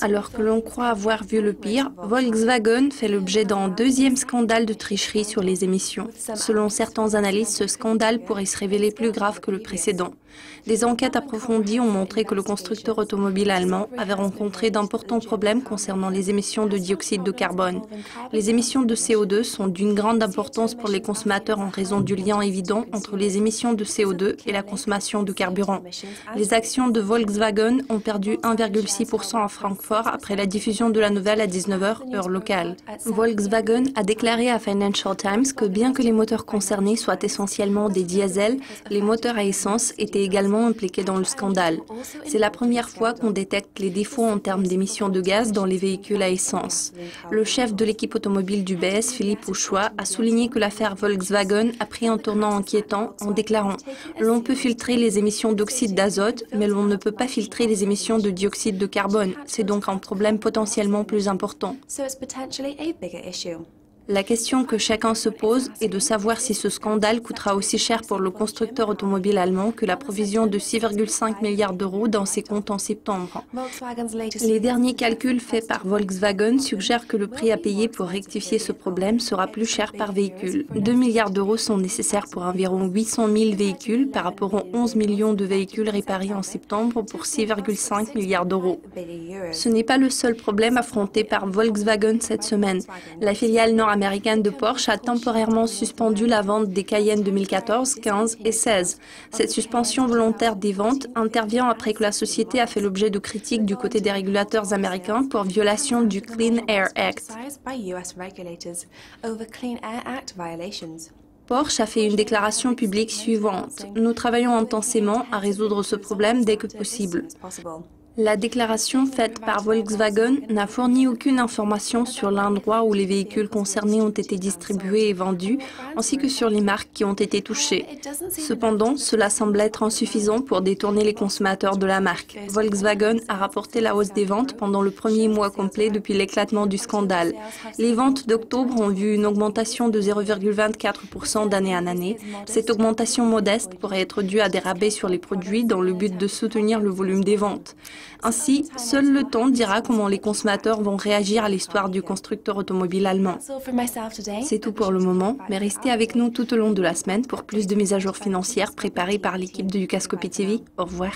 Alors que l'on croit avoir vu le pire, Volkswagen fait l'objet d'un deuxième scandale de tricherie sur les émissions. Selon certains analystes, ce scandale pourrait se révéler plus grave que le précédent. Des enquêtes approfondies ont montré que le constructeur automobile allemand avait rencontré d'importants problèmes concernant les émissions de dioxyde de carbone. Les émissions de CO2 sont d'une grande importance pour les consommateurs en raison du lien évident entre les émissions de CO2 et la consommation de carburant. Les actions de Volkswagen ont perdu 1,6% à Francfort après la diffusion de la nouvelle à 19h, heure locale. Volkswagen a déclaré à Financial Times que bien que les moteurs concernés soient essentiellement des diesels, les moteurs à essence étaient également impliqués dans le scandale. C'est la première fois qu'on détecte les défauts en termes d'émissions de gaz dans les véhicules à essence. Le chef de l'équipe automobile d'UBS, Philippe Houchois, a souligné que l'affaire Volkswagen a pris un tournant inquiétant en déclarant « L'on peut filtrer les émissions d'oxyde d'azote, mais l'on ne peut pas filtrer les émissions de dioxyde de carbone. C'est donc un problème potentiellement plus important. » La question que chacun se pose est de savoir si ce scandale coûtera aussi cher pour le constructeur automobile allemand que la provision de 6,5 milliards d'euros dans ses comptes en septembre. Les derniers calculs faits par Volkswagen suggèrent que le prix à payer pour rectifier ce problème sera plus cher par véhicule. 2 milliards d'euros sont nécessaires pour environ 800 000 véhicules par rapport aux 11 millions de véhicules réparés en septembre pour 6,5 milliards d'euros. Ce n'est pas le seul problème affronté par Volkswagen cette semaine. La filiale nord-américaine de Porsche a temporairement suspendu la vente des Cayenne 2014, 15 et 16. Cette suspension volontaire des ventes intervient après que la société a fait l'objet de critiques du côté des régulateurs américains pour violation du Clean Air Act. Porsche a fait une déclaration publique suivante. « Nous travaillons intensément à résoudre ce problème dès que possible. » La déclaration faite par Volkswagen n'a fourni aucune information sur l'endroit où les véhicules concernés ont été distribués et vendus, ainsi que sur les marques qui ont été touchées. Cependant, cela semble être insuffisant pour détourner les consommateurs de la marque. Volkswagen a rapporté la hausse des ventes pendant le premier mois complet depuis l'éclatement du scandale. Les ventes d'octobre ont vu une augmentation de 0,24% d'année en année. Cette augmentation modeste pourrait être due à des rabais sur les produits dans le but de soutenir le volume des ventes. Ainsi, seul le temps dira comment les consommateurs vont réagir à l'histoire du constructeur automobile allemand. C'est tout pour le moment, mais restez avec nous tout au long de la semaine pour plus de mises à jour financières préparées par l'équipe de Yucascopy TV. Au revoir.